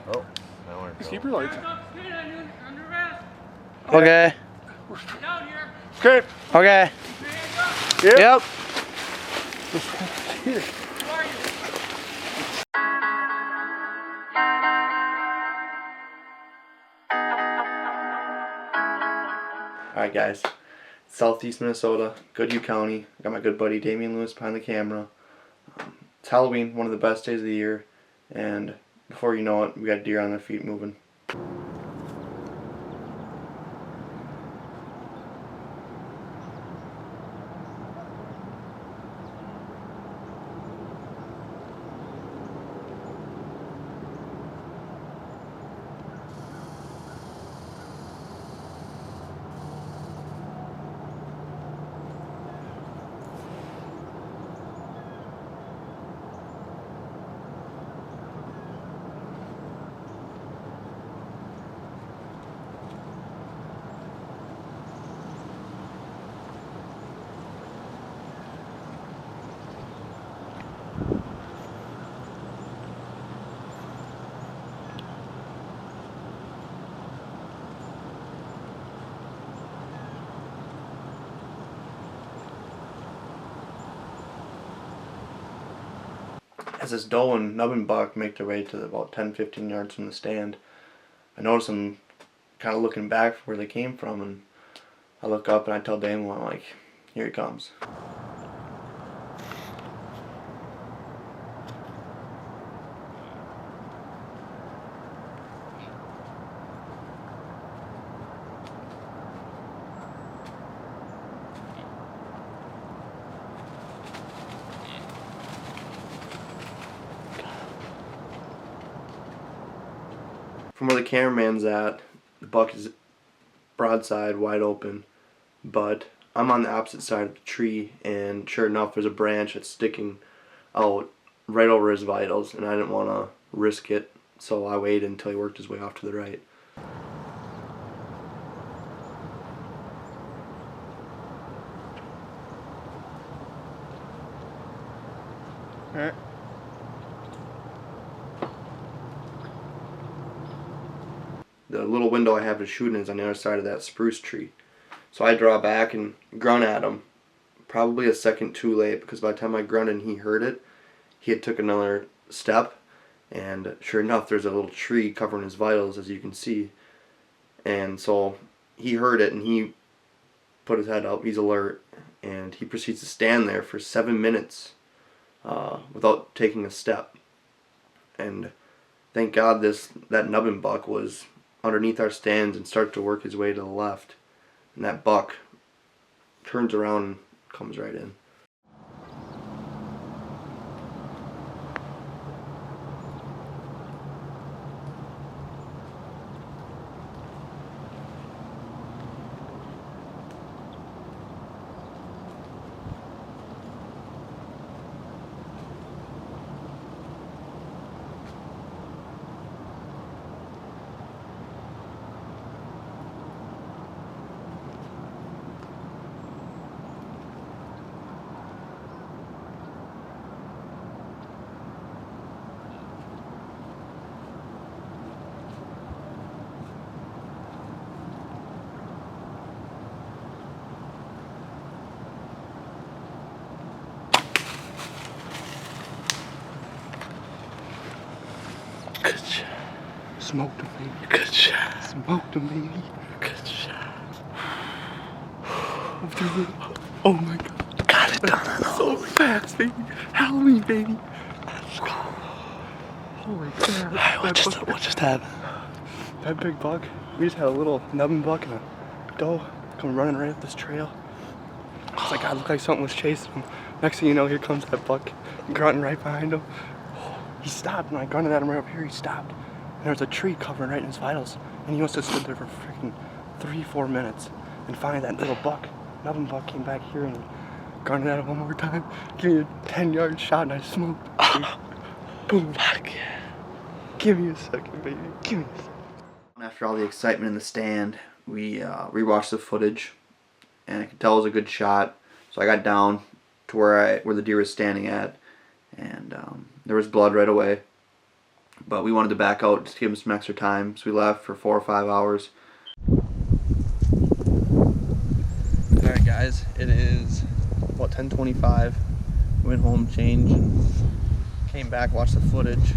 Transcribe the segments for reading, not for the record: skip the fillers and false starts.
Oh, now we're in Just keep your lights on. Okay. Okay. Okay. Yep. Yep. Here. Alright guys, Southeast Minnesota, Goodhue County. I got my good buddy Damian Lewis behind the camera. It's Halloween, one of the best days of the year, and before you know it, we got deer on their feet moving. As this doe and nubbin buck make their way to about 10-15 yards from the stand, I notice them kind of looking back from where they came from, and I look up and I tell Damon, I'm like, here he comes. From where the cameraman's at, the buck is broadside, wide open, but I'm on the opposite side of the tree, and sure enough, there's a branch that's sticking out right over his vitals, and I didn't want to risk it, so I waited until he worked his way off to the right. Alright. The little window I have to shoot in is on the other side of that spruce tree. So I draw back and grunt at him, probably a second too late, because by the time I grunted and he heard it, he had took another step, and sure enough there's a little tree covering his vitals, as you can see. And so he heard it and he put his head up, he's alert, and he proceeds to stand there for 7 minutes without taking a step. And thank God that nubbin buck was underneath our stands and started to work his way to the left, and that buck turns around and comes right in. Good shot. Smoked him, baby. Good shot. Smoked him, baby. Good shot. Oh my God. Got it done. So fast, baby. Halloween, baby. Let's go. Holy crap. Alright, what just happened? That big buck. We just had a little nubbin buck and a doe come running right up this trail. It's like, God, looked like something was chasing him. Next thing you know, here comes that buck grunting right behind him. He stopped, and I grunted at him right up here. He stopped, and there was a tree covering right in his vitals, and he must have stood there for freaking 3-4 minutes. And finally, that little buck, nubbin buck, came back here and grunted at him one more time. Give me a 10-yard shot, and I smoked. Boom. Fuck yeah. Give me a second, baby. Give me a second. After all the excitement in the stand, we rewatched the footage, and I could tell it was a good shot. So I got down to where the deer was standing at, and there was blood right away. but we wanted to back out just to give him some extra time, so we left for 4 or 5 hours. Alright guys, it is about 10:25. Went home, changed, and came back, watched the footage.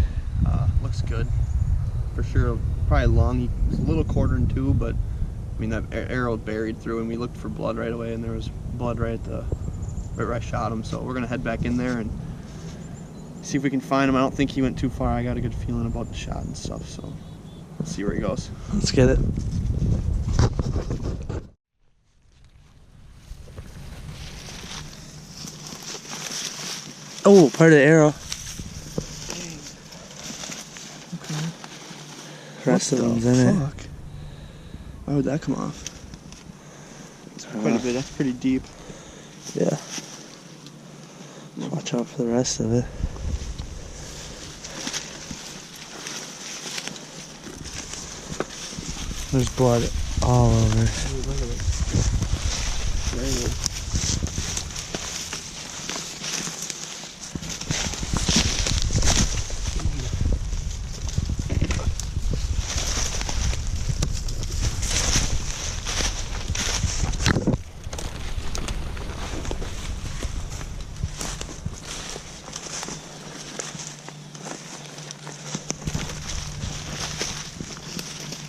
Looks good. For sure, probably long. It's a little quarter in two, but I mean that arrow buried through, and we looked for blood right away, and there was blood right where I shot him. So we're gonna head back in there and see if we can find him. I don't think he went too far. I got a good feeling about the shot and stuff, so let's see where he goes. Let's get it. Oh, part of the arrow. The rest of them's in it. Why would that come off? It's quite a bit. That's pretty deep. Yeah. Just watch out for the rest of it. There's blood all over. Look at it.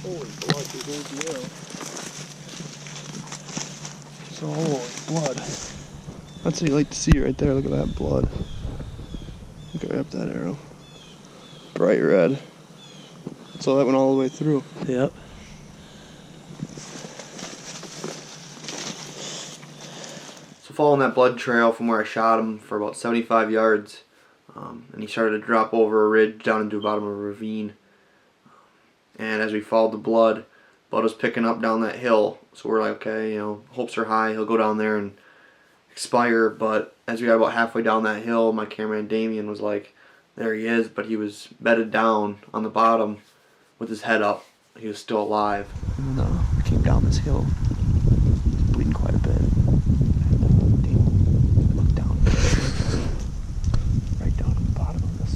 Holy blood, dude, there's the arrow. So, holy blood. That's what you like to see right there. Look at that blood. Look right up that arrow. Bright red. So that went all the way through. Yep. So following that blood trail from where I shot him for about 75 yards, and he started to drop over a ridge down into the bottom of a ravine. And as we followed the blood was picking up down that hill. So we're like, okay, you know, hopes are high. He'll go down there and expire. But as we got about halfway down that hill, my cameraman Damien was like, there he is. But he was bedded down on the bottom with his head up. He was still alive. And we came down this hill, bleeding quite a bit. And Damien looked down, right down on the bottom of this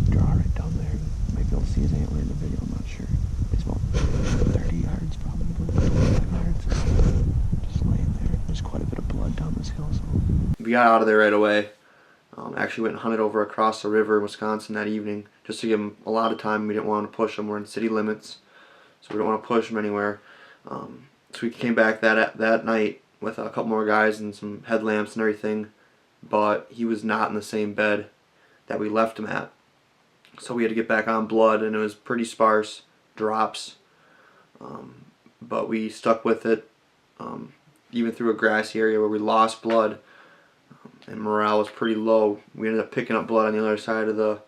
draw right down there. You might be able to see his antler in the video, I'm not sure. He's about 30 yards probably, 25 yards. Just laying there. There's quite a bit of blood down this hill. So we got out of there right away. Actually went and hunted over across the river in Wisconsin that evening just to give him a lot of time. We didn't want to push him. We're in city limits, so we don't want to push him anywhere. So we came back that night with a couple more guys and some headlamps and everything, but he was not in the same bed that we left him at. So we had to get back on blood, and it was pretty sparse drops, but we stuck with it, even through a grassy area where we lost blood, and morale was pretty low. We ended up picking up blood on the other side of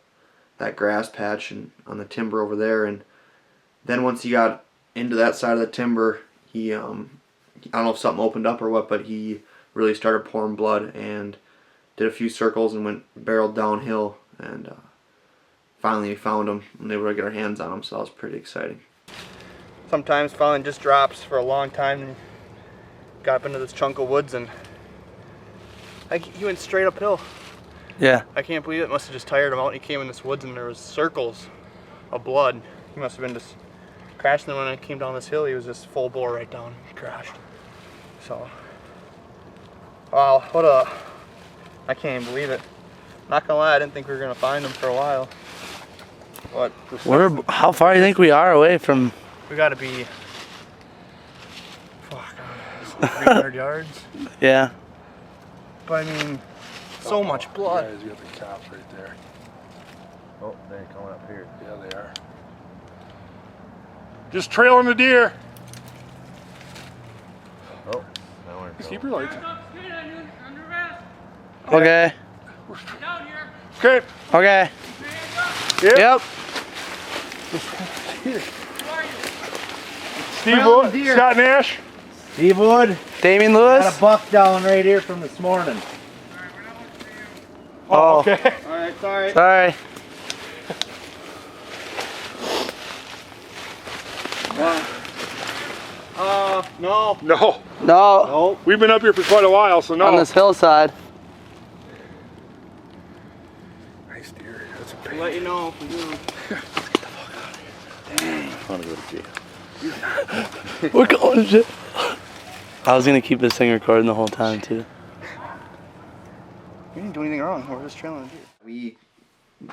that grass patch and on the timber over there. And then once he got into that side of the timber, he I don't know if something opened up or what, but he really started pouring blood and did a few circles and barreled downhill, and finally we found him and they were able to get our hands on him, so that was pretty exciting. Sometimes falling just drops for a long time, and got up into this chunk of woods and he went straight uphill. Yeah. I can't believe it. Must have just tired him out. He came in this woods and there was circles of blood. He must have been just crashing. And when I came down this hill, he was just full bore right down. He crashed. So, wow, I can't even believe it. Not gonna lie, I didn't think we were gonna find him for a while. But how far do you think we are away from? We gotta be 300 yards. Yeah. But I mean, so much blood. Guys, you got the cops right there. Oh, they're coming up here. Yeah, they are. Just trailing the deer. Oh, now we're Just keep your lights. Okay. Okay. Okay. Yep. Yep. Steve Wood, Scott Nash. Steve Wood. Damien Got Lewis. a buck down right here from this morning. Oh. Okay. Alright, sorry. Sorry. No. No. No. We've been up here for quite a while, so no. On this hillside. Nice deer. That's a big let you know if we do. I want to go to jail. We're going to jail. I was gonna keep this thing recording the whole time too. We didn't do anything wrong. We're just trailing a deer. We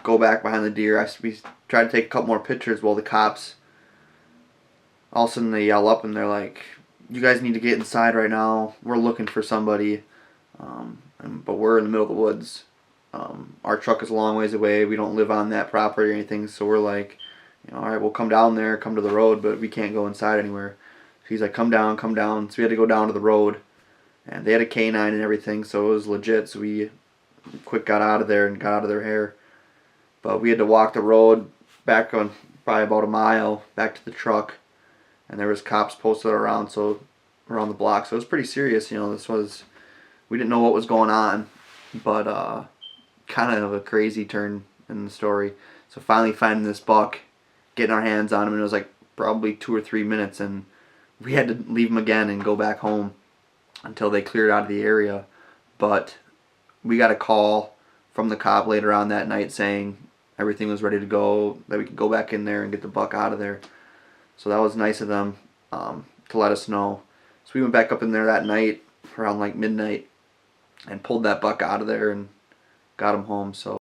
go back behind the deer. We try to take a couple more pictures while the cops, all of a sudden they yell up and they're like, "You guys need to get inside right now. We're looking for somebody." But we're in the middle of the woods. Our truck is a long ways away. We don't live on that property or anything, so we're like, all right, we'll come down there, come to the road, but we can't go inside anywhere. So he's like, come down, come down. So we had to go down to the road, and they had a canine and everything, so it was legit. So we quick got out of there and got out of their hair. But we had to walk the road back on probably about a mile back to the truck, and there was cops posted around the block. So it was pretty serious. We didn't know what was going on, but kind of a crazy turn in the story. So finally finding this buck, getting our hands on him, and it was like probably 2 or 3 minutes, and we had to leave him again and go back home until they cleared out of the area. But we got a call from the cop later on that night saying everything was ready to go, that we could go back in there and get the buck out of there. So that was nice of them to let us know. So we went back up in there that night around like midnight and pulled that buck out of there and got him home. So